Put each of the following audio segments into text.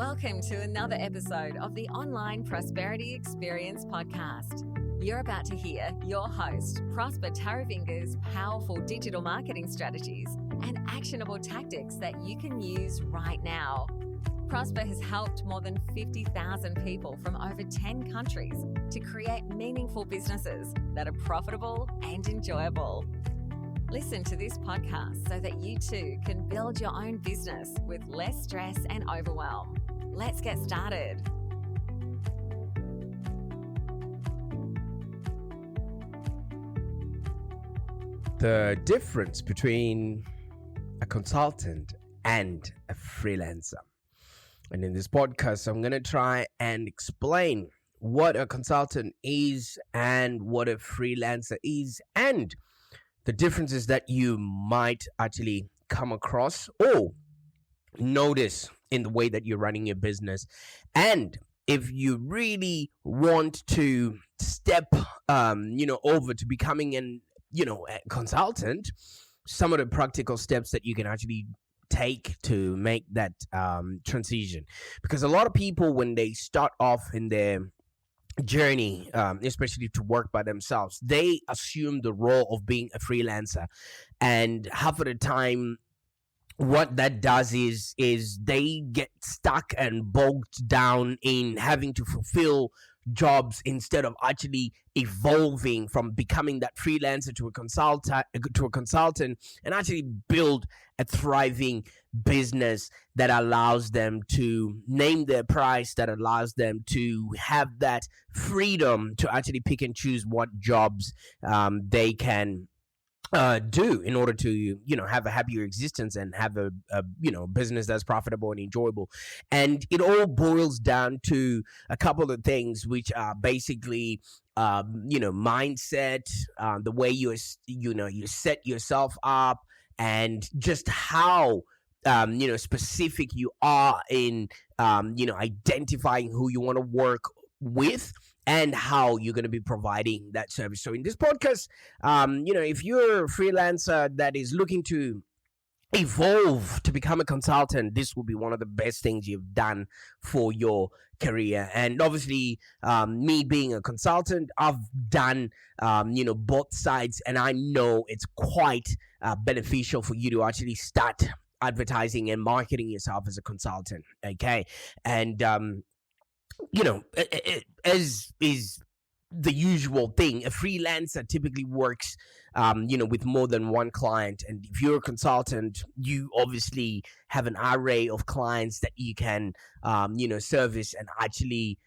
Welcome to another episode of the Online Prosperity Experience podcast. You're about to hear your host, Prosper Taravinga's powerful digital marketing strategies and actionable tactics that you can use right now. Prosper has helped more than 50,000 people from over 10 countries to create meaningful businesses that are profitable and enjoyable. Listen to this podcast so that you too can build your own business with less stress and overwhelm. Let's get started. The difference between a consultant and a freelancer. And in this podcast, I'm going to try and explain what a consultant is and what a freelancer is, and the differences that you might actually come across or notice in the way that you're running your business. And if you really want to step, over to becoming a consultant, some of the practical steps that you can actually take to make that transition. Because a lot of people, when they start off in their journey, especially to work by themselves, they assume the role of being a freelancer, and half of the time what that does is they get stuck and bogged down in having to fulfill jobs instead of actually evolving from becoming that freelancer to a consultant and actually build a thriving business that allows them to name their price, that allows them to have that freedom to actually pick and choose what jobs they can do in order to have a happier existence and have a business that's profitable and enjoyable. And it all boils down to a couple of things, which are basically mindset, the way you set yourself up, and just how specific you are in identifying who you want to work with and how you're going to be providing that service. So in this podcast, if you're a freelancer that is looking to evolve to become a consultant, this will be one of the best things you've done for your career. And obviously, me being a consultant, I've done both sides, and I know it's quite beneficial for you to actually start advertising and marketing yourself as a consultant. Okay, and as is the usual thing, a freelancer typically works, with more than one client. And if you're a consultant, you obviously have an array of clients that you can, service and actually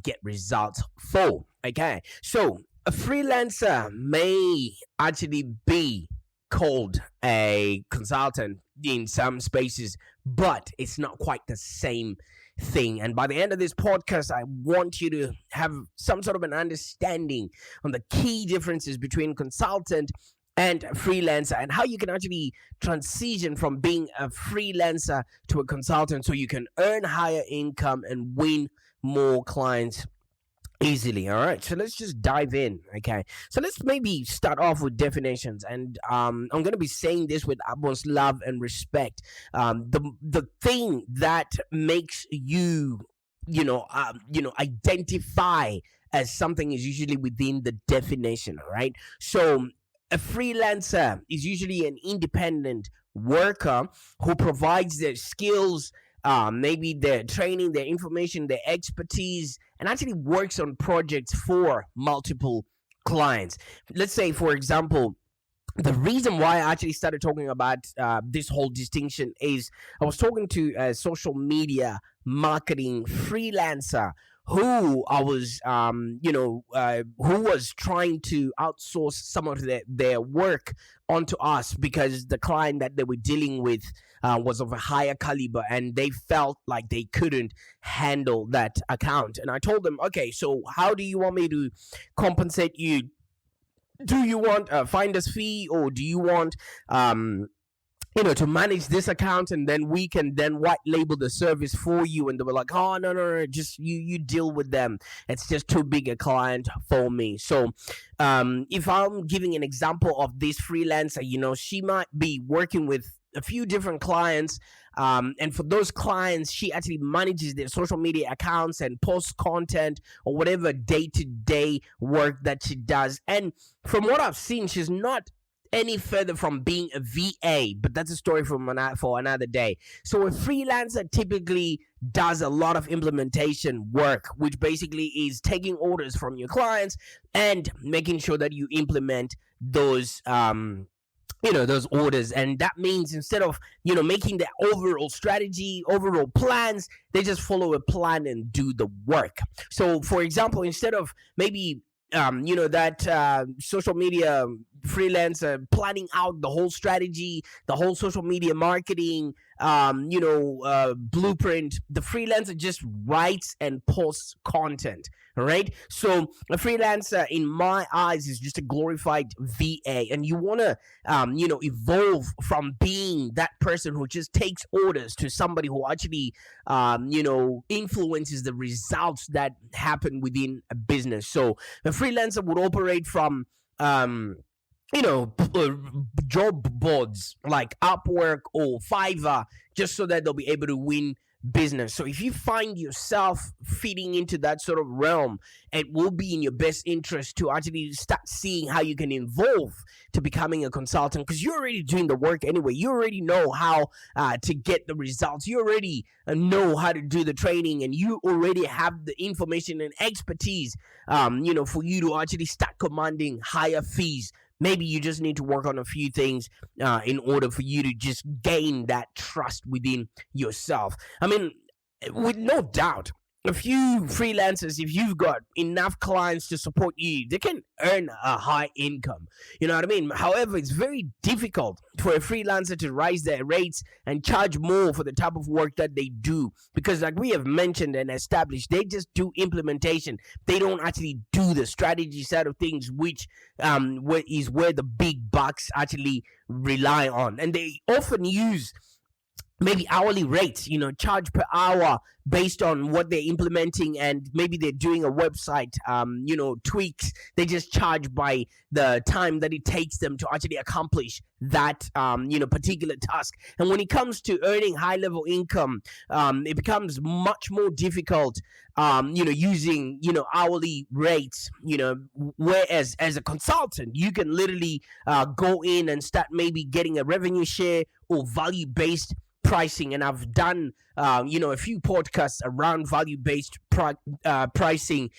get results for. Okay, so a freelancer may actually be called a consultant in some spaces, but it's not quite the same thing. And by the end of this podcast, I want you to have some sort of an understanding on the key differences between consultant and freelancer, and how you can actually transition from being a freelancer to a consultant so you can earn higher income and win more clients easily. All right, so let's just dive in. Okay, so let's maybe start off with definitions, and I'm going to be saying this with utmost love and respect. The thing that makes you identify as something is usually within the definition. All right, so a freelancer is usually an independent worker who provides their skills, maybe their training, their information, their expertise, and actually works on projects for multiple clients. Let's say, for example, the reason why I actually started talking about this whole distinction is I was talking to a social media marketing freelancer who I was, who was trying to outsource some of their work onto us because the client that they were dealing with was of a higher caliber, and they felt like they couldn't handle that account. And I told them, okay, so how do you want me to compensate you? Do you want a finder's fee, or do you want to manage this account, and then we can then white label the service for you. And they were like, oh, no, just you deal with them, it's just too big a client for me. So if I'm giving an example of this freelancer, she might be working with a few different clients, and for those clients, she actually manages their social media accounts and posts content or whatever day-to-day work that she does. And from what I've seen, she's not any further from being a VA, but that's a story for another day. So a freelancer typically does a lot of implementation work, which basically is taking orders from your clients and making sure that you implement those those orders. And that means instead of making the overall strategy, overall plans, they just follow a plan and do the work. So for example, instead of maybe that social media freelancer planning out the whole strategy, the whole social media marketing, blueprint, the freelancer just writes and posts content. All right. So a freelancer, in my eyes, is just a glorified VA, and you want to, evolve from being that person who just takes orders to somebody who actually, influences the results that happen within a business. So a freelancer would operate from, job boards like Upwork or Fiverr, just so that they'll be able to win business. So if you find yourself fitting into that sort of realm, it will be in your best interest to actually start seeing how you can evolve to becoming a consultant, because you're already doing the work anyway. You already know how to get the results. You already know how to do the training, and you already have the information and expertise, for you to actually start commanding higher fees. Maybe you just need to work on a few things in order for you to just gain that trust within yourself. I mean, with no doubt, a few freelancers, if you've got enough clients to support you, they can earn a high income. You know what I mean? However, it's very difficult for a freelancer to raise their rates and charge more for the type of work that they do, because like we have mentioned and established, they just do implementation. They don't actually do the strategy side of things, which is where the big bucks actually rely on. And they often use maybe hourly rates, charge per hour based on what they're implementing, and maybe they're doing a website, tweaks. They just charge by the time that it takes them to actually accomplish that, particular task. And when it comes to earning high level income, it becomes much more difficult, using, hourly rates, whereas as a consultant, you can literally go in and start maybe getting a revenue share or value-based pricing. And I've done a few podcasts around value-based pricing,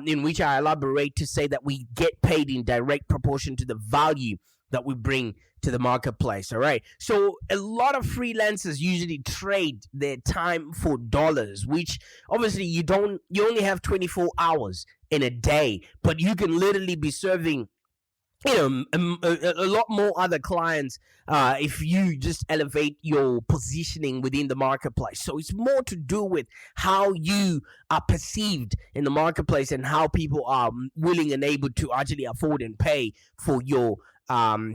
in which I elaborate to say that we get paid in direct proportion to the value that we bring to the marketplace. All right. So a lot of freelancers usually trade their time for dollars, which obviously you only have 24 hours in a day, but you can literally be serving a lot more other clients if you just elevate your positioning within the marketplace. So it's more to do with how you are perceived in the marketplace and how people are willing and able to actually afford and pay for your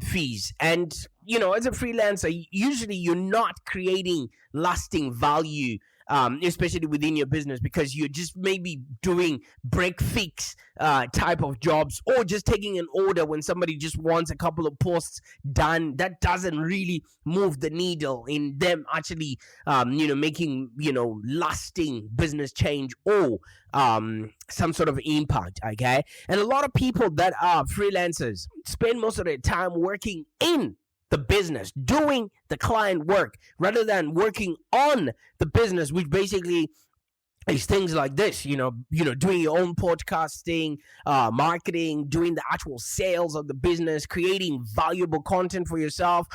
fees. And as a freelancer, usually you're not creating lasting value, especially within your business, because you're just maybe doing break fix type of jobs, or just taking an order when somebody just wants a couple of posts done. That doesn't really move the needle in them actually making lasting business change or some sort of impact. Okay. And a lot of people that are freelancers spend most of their time working in the business, doing the client work, rather than working on the business, which basically is things like this, doing your own podcasting, marketing, doing the actual sales of the business, creating valuable content for yourself,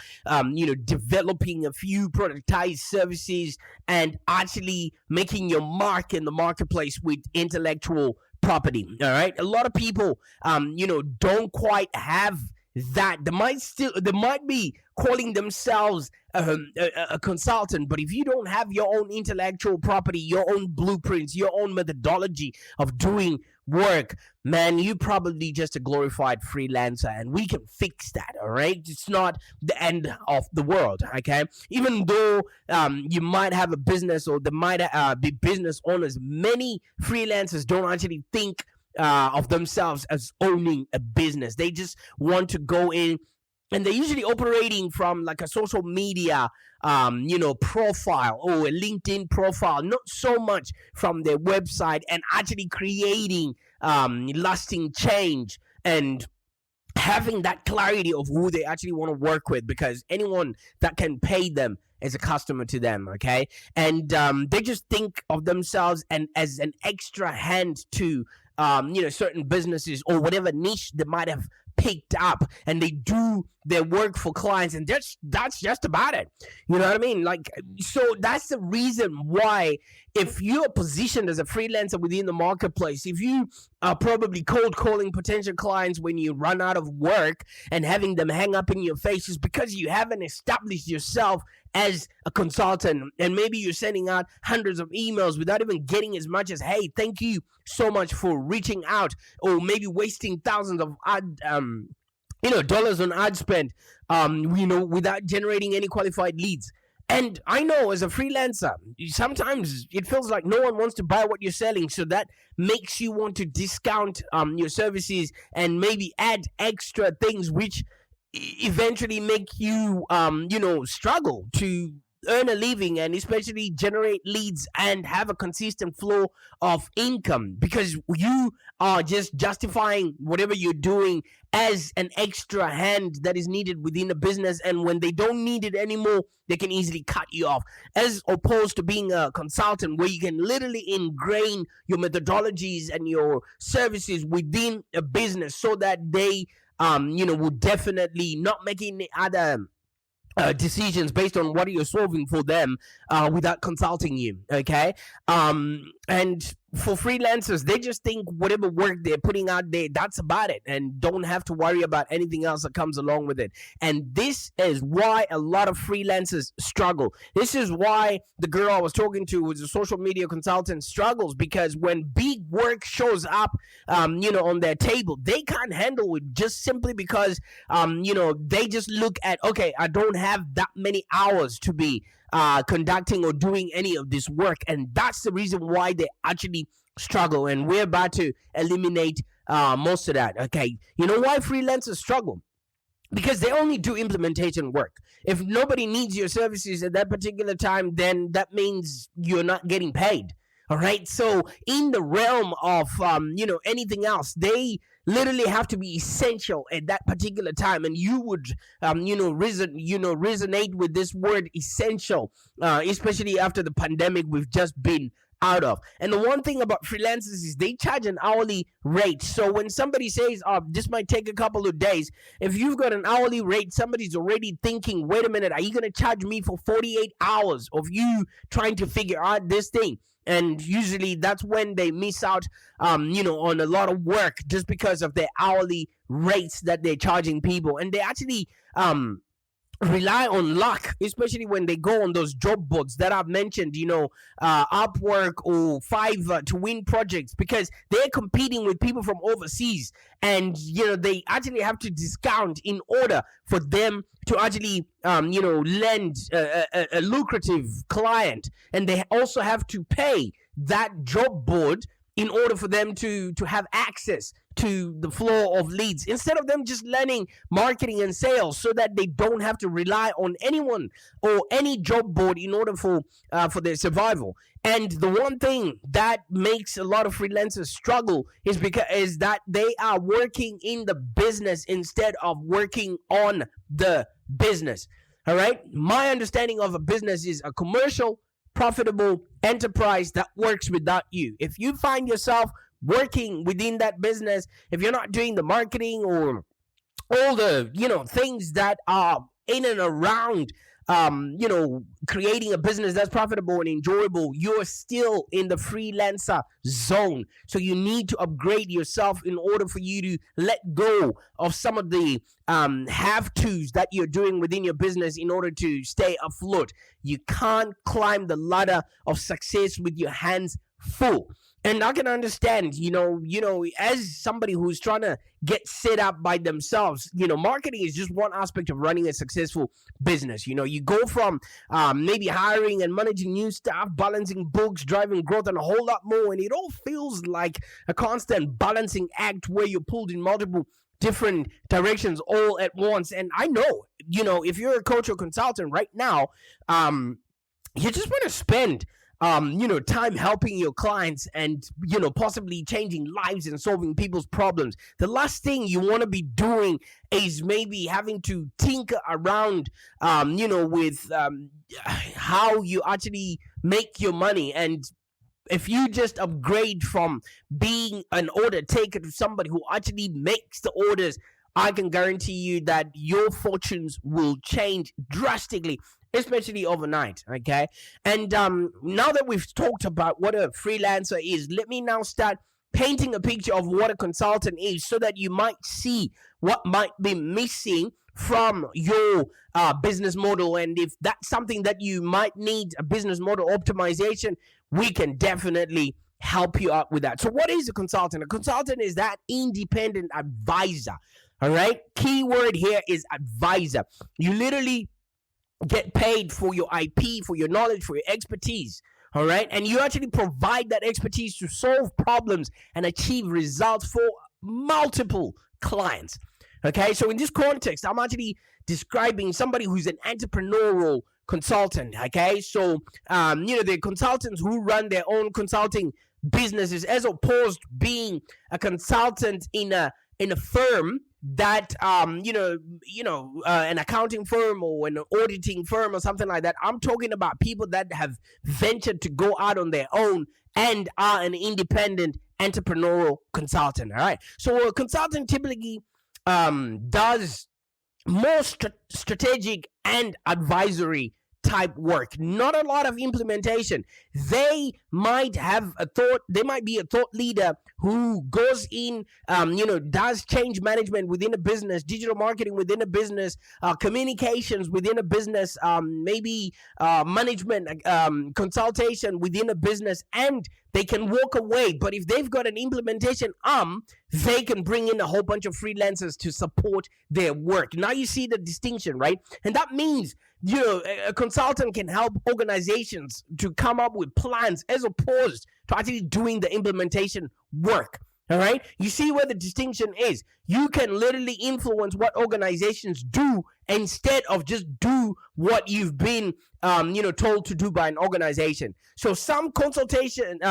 developing a few productized services, and actually making your mark in the marketplace with intellectual property. All right. A lot of people, don't quite have that they might be calling themselves a consultant, but if you don't have your own intellectual property, your own blueprints, your own methodology of doing work, man, you probably just a glorified freelancer, and we can fix that. All right, it's not the end of the world. Okay, even though you might have a business, or there might be business owners, many freelancers don't actually think of themselves as owning a business. They just want to go in, and they're usually operating from like a social media profile or a LinkedIn profile, not so much from their website, and actually creating lasting change and having that clarity of who they actually want to work with, because anyone that can pay them is a customer to them. Okay, and they just think of themselves and as an extra hand to certain businesses or whatever niche they might have picked up, and they do their work for clients, and that's just about it. You know what I mean? Like, so that's the reason why, if you're positioned as a freelancer within the marketplace, if you are probably cold calling potential clients when you run out of work and having them hang up in your face, is because you haven't established yourself as a consultant, and maybe you're sending out hundreds of emails without even getting as much as, hey, thank you so much for reaching out, or maybe wasting thousands of dollars on ad spend, without generating any qualified leads. And I know, as a freelancer, sometimes it feels like no one wants to buy what you're selling, so that makes you want to discount your services and maybe add extra things, which eventually make you struggle to earn a living, and especially generate leads and have a consistent flow of income, because you are just justifying whatever you're doing as an extra hand that is needed within a business, and when they don't need it anymore, they can easily cut you off, as opposed to being a consultant where you can literally ingrain your methodologies and your services within a business, so that they will definitely not make any other decisions based on what you're solving for them without consulting you. Okay, and for freelancers, they just think whatever work they're putting out there, that's about it, and don't have to worry about anything else that comes along with it. And this is why a lot of freelancers struggle. This is why the girl I was talking to, who's a social media consultant, struggles, because when big work shows up on their table, they can't handle it, just simply because they just look at, okay, I don't have that many hours to be conducting or doing any of this work, and that's the reason why they actually struggle, and we're about to eliminate most of that. Okay, you know why freelancers struggle? Because they only do implementation work. If nobody needs your services at that particular time, then that means you're not getting paid. All right, so in the realm of anything else, they literally have to be essential at that particular time, and you would resonate with this word essential, especially after the pandemic we've just been out of. And the one thing about freelancers is they charge an hourly rate. So when somebody says, this might take a couple of days, if you've got an hourly rate, somebody's already thinking, wait a minute, are you going to charge me for 48 hours of you trying to figure out this thing? And usually that's when they miss out, on a lot of work, just because of their hourly rates that they're charging people. And they actually rely on luck, especially when they go on those job boards that I've mentioned, Upwork or Fiverr, to win projects, because they're competing with people from overseas, and they actually have to discount in order for them to actually lend a lucrative client, and they also have to pay that job board in order for them to have access to the flow of leads, instead of them just learning marketing and sales, so that they don't have to rely on anyone or any job board in order for their survival. And the one thing that makes a lot of freelancers struggle is that they are working in the business instead of working on the business. All right, my understanding of a business is a commercial, profitable enterprise that works without you. If you find yourself working within that business, if you're not doing the marketing or all the things that are in and around creating a business that's profitable and enjoyable, you're still in the freelancer zone. So you need to upgrade yourself in order for you to let go of some of the have-tos that you're doing within your business in order to stay afloat. You can't climb the ladder of success with your hands full. And I can understand, as somebody who's trying to get set up by themselves, marketing is just one aspect of running a successful business. You go from maybe hiring and managing new staff, balancing books, driving growth, and a whole lot more. And it all feels like a constant balancing act where you're pulled in multiple different directions all at once. And I know, if you're a coach or consultant right now, you just want to spend time helping your clients and, possibly changing lives and solving people's problems. The last thing you want to be doing is maybe having to tinker around, with how you actually make your money. And if you just upgrade from being an order taker to somebody who actually makes the orders, I can guarantee you that your fortunes will change drastically, especially overnight. Okay. And now that we've talked about what a freelancer is, let me now start painting a picture of what a consultant is so that you might see what might be missing from your business model. And if that's something that you might need a business model optimization, we can definitely help you out with that. So what is a consultant? A consultant is that independent advisor. All right. Key word here is advisor. You literally get paid for your IP, for your knowledge, for your expertise. All right. And you actually provide that expertise to solve problems and achieve results for multiple clients. Okay. So in this context, I'm actually describing somebody who's an entrepreneurial consultant. Okay. So, the consultants who run their own consulting businesses, as opposed to being a consultant in a firm that an accounting firm or an auditing firm or something like that. I'm talking about people that have ventured to go out on their own and are an independent entrepreneurial consultant. All right. So a consultant typically does more strategic and advisory type work, not a lot of implementation. They might be a thought leader who goes in, does change management within a business, digital marketing within a business, communications within a business, maybe management consultation within a business, and they can walk away. But if they've got an implementation they can bring in a whole bunch of freelancers to support their work. Now you see the distinction, right? And that means a consultant can help organizations to come up with plans as opposed to actually doing the implementation work. All right. You see where the distinction is. You can literally influence what organizations do instead of just do what you've been, told to do by an organization. So some consultants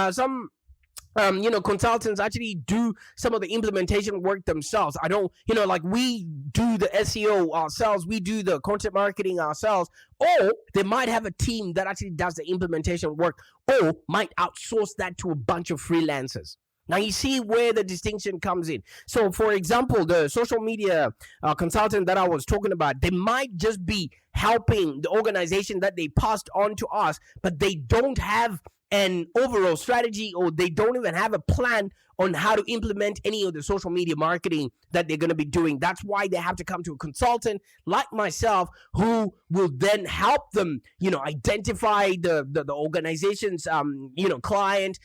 actually do some of the implementation work themselves. I don't, like we do the SEO ourselves, we do the content marketing ourselves, or they might have a team that actually does the implementation work, or might outsource that to a bunch of freelancers. Now you see where the distinction comes in. So for example, the social media consultant that I was talking about, they might just be helping the organization that they passed on to us, but they don't have an overall strategy, or they don't even have a plan on how to implement any of the social media marketing that they're going to be doing. That's why they have to come to a consultant like myself, who will then help them, identify the organization's, client,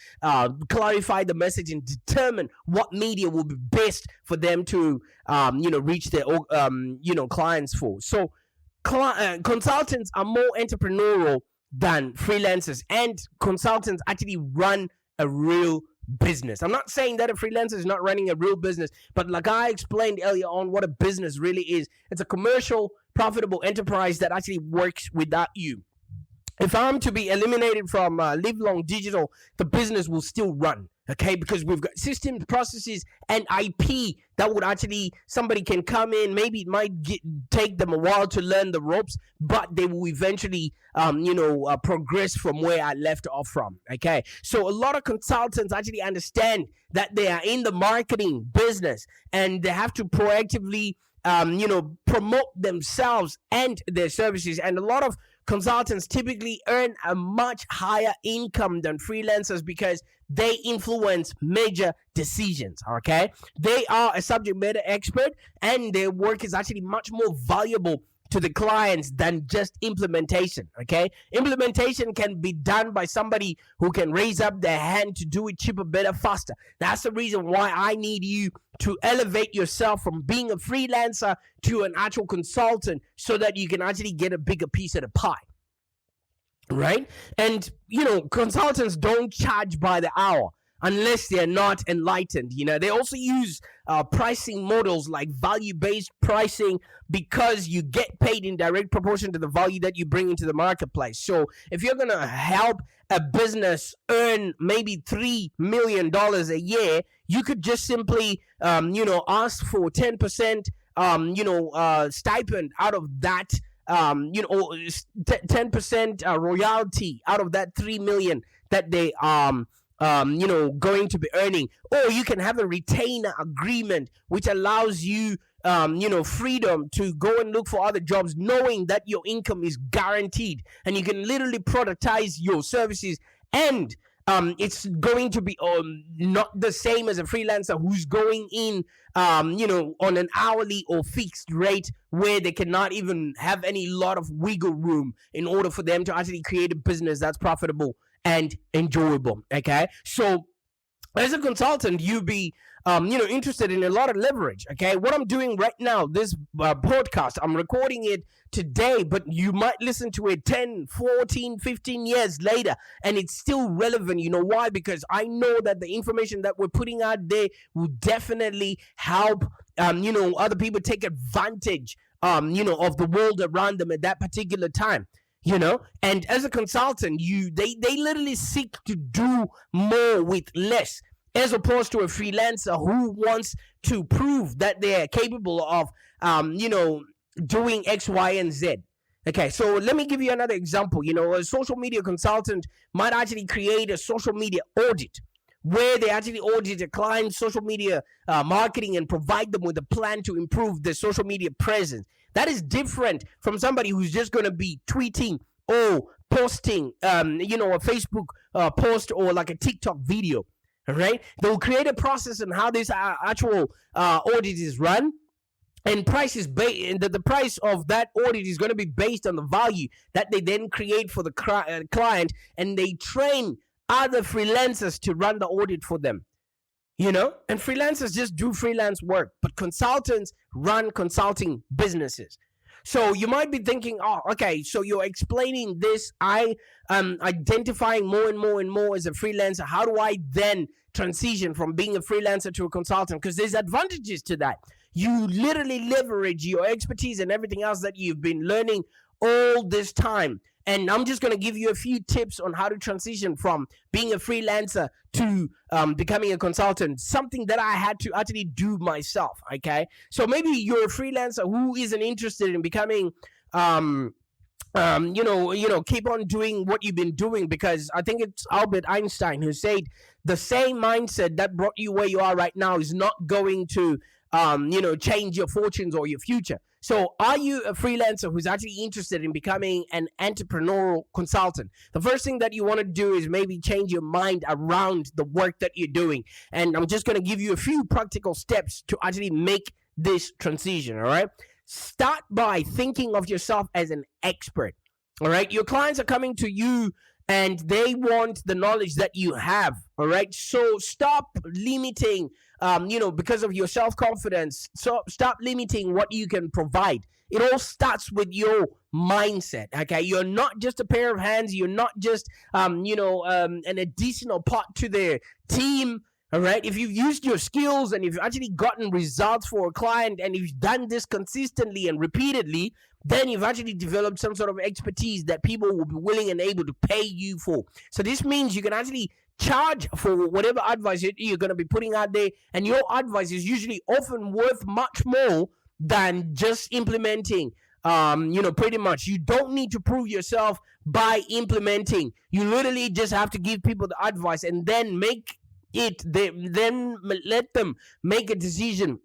clarify the message, and determine what media will be best for them to, reach their, clients for. So consultants are more entrepreneurial than freelancers, and consultants actually run a real business. I'm not saying that a freelancer is not running a real business, but like I explained earlier on, what a business really is, it's a commercial, profitable enterprise that actually works without you. If I'm to be eliminated from Live Long Digital, the business will still run. Okay, because we've got systems, processes, and IP that would actually, somebody can come in, maybe it might take them a while to learn the ropes, but they will eventually, progress from where I left off from. Okay, so a lot of consultants actually understand that they are in the marketing business, and they have to proactively promote themselves and their services. And a lot of consultants typically earn a much higher income than freelancers because they influence major decisions. Okay, they are a subject matter expert, and their work is actually much more valuable to the clients than just implementation. Okay, implementation can be done by somebody who can raise up their hand to do it cheaper, better, faster. That's the reason why I need you to elevate yourself from being a freelancer to an actual consultant, so that you can actually get a bigger piece of the pie. Right? And consultants don't charge by the hour unless they're not enlightened. They also use pricing models like value-based pricing, because you get paid in direct proportion to the value that you bring into the marketplace. So if you're going to help a business earn maybe $3 million a year, you could just simply ask for 10% stipend out of that, 10% royalty out of that 3 million that they going to be earning. Or you can have a retainer agreement, which allows you freedom to go and look for other jobs, knowing that your income is guaranteed, and you can literally productize your services. And it's going to be not the same as a freelancer who's going in on an hourly or fixed rate, where they cannot even have any lot of wiggle room in order for them to actually create a business that's profitable and enjoyable. Okay, so as a consultant, you'd be interested in a lot of leverage. Okay, what I'm doing right now, this podcast, I'm recording it today, but you might listen to it 10, 14, 15 years later, and it's still relevant. You know why? Because I know that the information that we're putting out there will definitely help other people take advantage of the world around them at that particular time. And as a consultant, they literally seek to do more with less, as opposed to a freelancer who wants to prove that they're capable of doing X, Y, and Z. Okay, so let me give you another example. A social media consultant might actually create a social media audit, where they actually audit a client's social media marketing and provide them with a plan to improve their social media presence. That is different from somebody who's just going to be tweeting or posting, a Facebook post or like a TikTok video. All right, they'll create a process on how this actual audit is run, and price is the price of that audit is going to be based on the value that they then create for the client, and they train other freelancers to run the audit for them. And freelancers just do freelance work, but consultants run consulting businesses. So you might be thinking, oh, okay, so you're explaining this. I am identifying more and more and more as a freelancer. How do I then transition from being a freelancer to a consultant? Because there's advantages to that. You literally leverage your expertise and everything else that you've been learning all this time. And I'm just going to give you a few tips on how to transition from being a freelancer to becoming a consultant, something that I had to actually do myself. Okay, so maybe you're a freelancer who isn't interested in becoming keep on doing what you've been doing, because I think it's Albert Einstein who said the same mindset that brought you where you are right now is not going to change your fortunes or your future. So are you a freelancer who's actually interested in becoming an entrepreneurial consultant? The first thing that you want to do is maybe change your mind around the work that you're doing. And I'm just going to give you a few practical steps to actually make this transition, all right? Start by thinking of yourself as an expert, all right? Your clients are coming to you and they want the knowledge that you have, all right? So stop limiting, because of your self-confidence. So stop limiting what you can provide. It all starts with your mindset, okay? You're not just a pair of hands. You're not just, an additional part to their team, all right? If you've used your skills and you've actually gotten results for a client, and if you've done this consistently and repeatedly, then you've actually developed some sort of expertise that people will be willing and able to pay you for. So this means you can actually charge for whatever advice you're going to be putting out there, and your advice is usually often worth much more than just implementing. Pretty much you don't need to prove yourself by implementing. You literally just have to give people the advice and then let them make a decision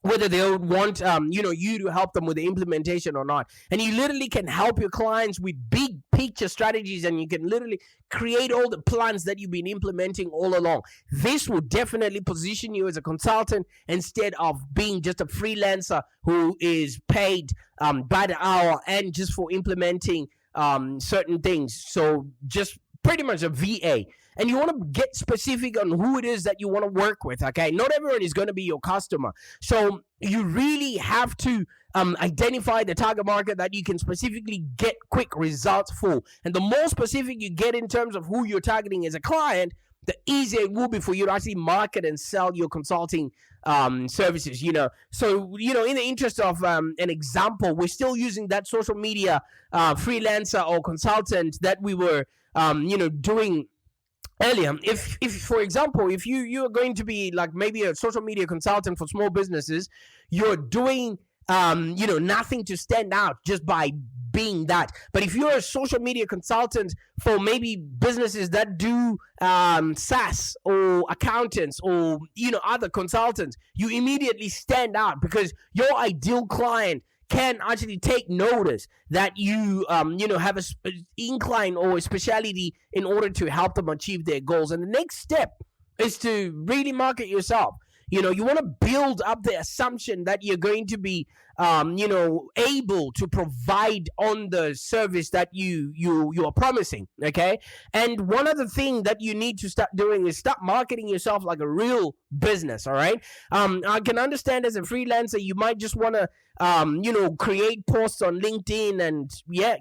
whether they want you to help them with the implementation or not. And you literally can help your clients with big picture strategies, and you can literally create all the plans that you've been implementing all along. This will definitely position you as a consultant instead of being just a freelancer who is paid by the hour and just for implementing certain things. So just pretty much a VA. And you want to get specific on who it is that you want to work with, okay? Not everyone is going to be your customer. So you really have to identify the target market that you can specifically get quick results for. And the more specific you get in terms of who you're targeting as a client, the easier it will be for you to actually market and sell your consulting services, So, in the interest of an example, we're still using that social media freelancer or consultant that we were, doing earlier. If for example, if you're going to be like maybe a social media consultant for small businesses, you're doing nothing to stand out just by being that. But if you're a social media consultant for maybe businesses that do SaaS or accountants or other consultants, you immediately stand out because your ideal client can actually take notice that you have a incline or a speciality in order to help them achieve their goals. And the next step is to really market yourself. You want to build up the assumption that you're going to be able to provide on the service that you are promising, okay? And one other thing that you need to start doing is start marketing yourself like a real business, all right? I can understand as a freelancer, you might just want to create posts on LinkedIn and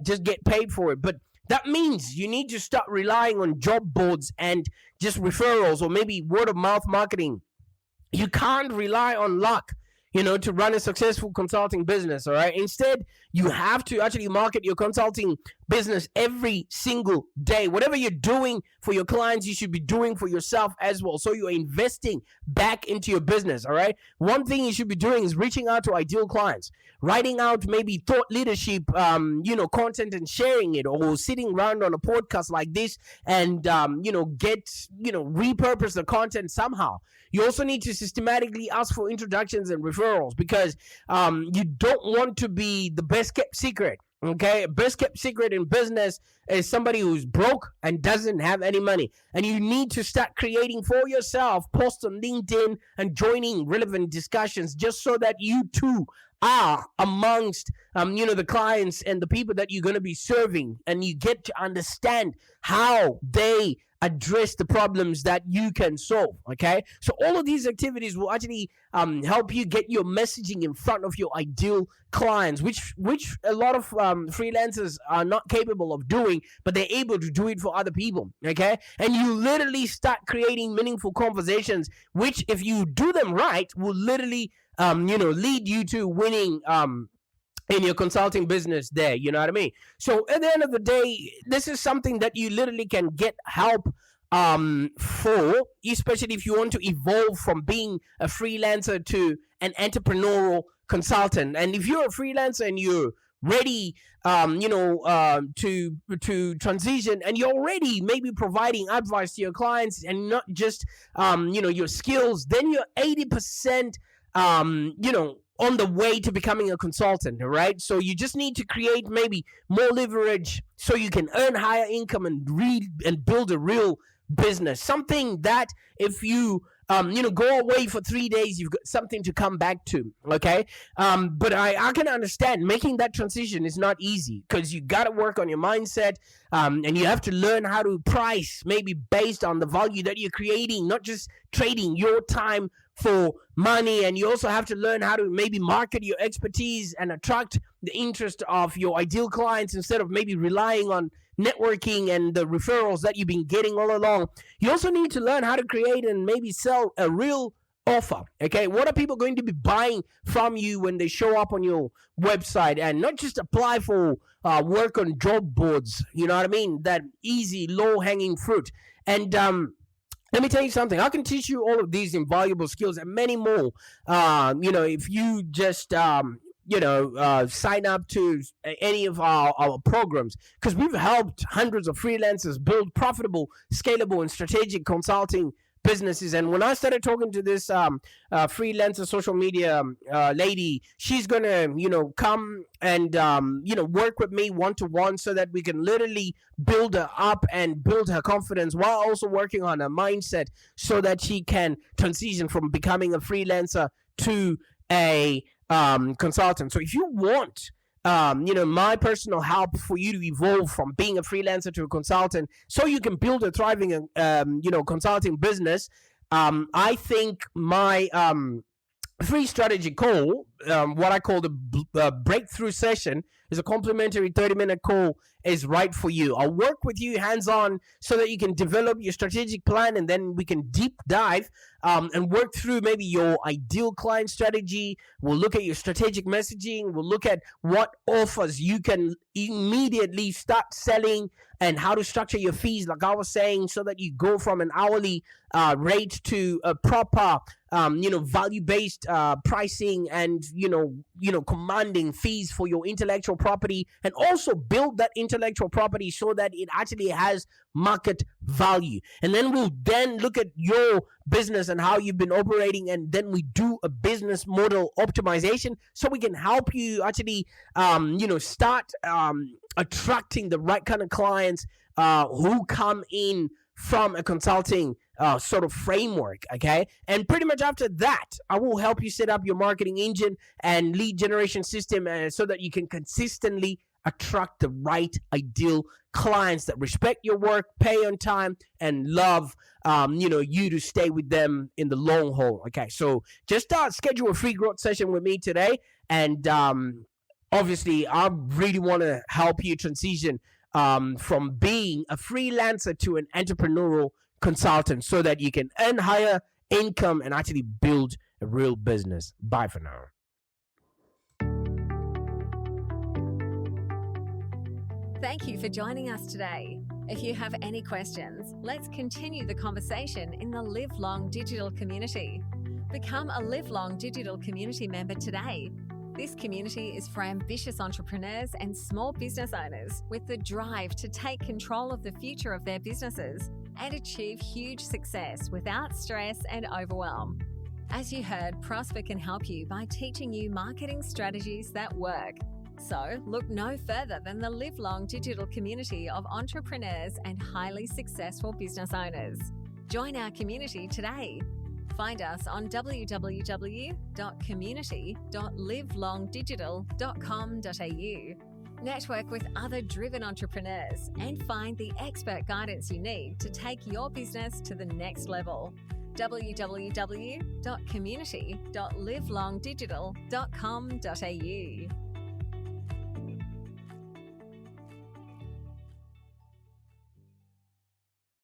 just get paid for it. But that means you need to start relying on job boards and just referrals or maybe word of mouth marketing. You can't rely on luck, to run a successful consulting business, all right? Instead, you have to actually market your consulting business every single day. Whatever you're doing for your clients, you should be doing for yourself as well. So you're investing back into your business, all right? One thing you should be doing is reaching out to ideal clients, writing out maybe thought leadership, content and sharing it, or sitting around on a podcast like this and, repurpose the content somehow. You also need to systematically ask for introductions and referrals because you don't want to be the best kept secret. Okay, best kept secret in business is somebody who's broke and doesn't have any money. And you need to start creating for yourself posts on LinkedIn and joining relevant discussions just so that you too are amongst the clients and the people that you're going to be serving, and you get to understand how they address the problems that you can solve. Okay, so all of these activities will actually help you get your messaging in front of your ideal clients, which a lot of freelancers are not capable of doing, but they're able to do it for other people. Okay, and you literally start creating meaningful conversations, which if you do them right will literally lead you to winning in your consulting business there, you know what I mean? So at the end of the day, this is something that you literally can get help for, especially if you want to evolve from being a freelancer to an entrepreneurial consultant. And if you're a freelancer and you're ready to transition, and you're already maybe providing advice to your clients and not just your skills, then you're 80% on the way to becoming a consultant, right? So you just need to create maybe more leverage so you can earn higher income and build a real business. Something that if you go away for 3 days, you've got something to come back to, okay? But I can understand making that transition is not easy because you got to work on your mindset, and you have to learn how to price maybe based on the value that you're creating, not just trading your time for money. And you also have to learn how to maybe market your expertise and attract the interest of your ideal clients instead of maybe relying on networking and the referrals that you've been getting all along. You also need to learn how to create and maybe sell a real offer. Okay, what are people going to be buying from you when they show up on your website, and not just apply for work on job boards, you know what I mean? That easy, low-hanging fruit. And let me tell you something. I can teach you all of these invaluable skills and many more. If you just sign up to any of our programs, because we've helped hundreds of freelancers build profitable, scalable, and strategic consulting businesses. And when I started talking to this freelancer social media lady, she's gonna come and work with me one-to-one so that we can literally build her up and build her confidence while also working on her mindset so that she can transition from becoming a freelancer to a consultant. So if you want my personal help for you to evolve from being a freelancer to a consultant so you can build a thriving consulting business, I think my free strategy call, what I call the breakthrough session, is a complimentary 30-minute call, is right for you. I'll work with you hands-on so that you can develop your strategic plan, and then we can deep dive and work through maybe your ideal client strategy. We'll look at your strategic messaging. We'll look at what offers you can immediately start selling and how to structure your fees, like I was saying, so that you go from an hourly rate to a proper value-based pricing and commanding fees for your intellectual property, and also build that intellectual property so that it actually has market value. And then we'll look at your business and how you've been operating, and then we do a business model optimization so we can help you actually start attracting the right kind of clients who come in from a consulting sort of framework, okay? And pretty much after that, I will help you set up your marketing engine and lead generation system so that you can consistently attract the right ideal clients that respect your work, pay on time, and love you to stay with them in the long haul. Okay, so just schedule a free growth session with me today, and obviously I really want to help you transition from being a freelancer to an entrepreneurial consultant so that you can earn higher income and actually build a real business. Bye for now. Thank you for joining us today. If you have any questions, let's continue the conversation in the Live Long Digital community. Become a Live Long Digital community member today. This community is for ambitious entrepreneurs and small business owners with the drive to take control of the future of their businesses and achieve huge success without stress and overwhelm. As you heard, Prosper can help you by teaching you marketing strategies that work. So look no further than the Live Long Digital community of entrepreneurs and highly successful business owners. Join our community today. Find us on www.community.livelongdigital.com.au. Network with other driven entrepreneurs and find the expert guidance you need to take your business to the next level. www.community.livelongdigital.com.au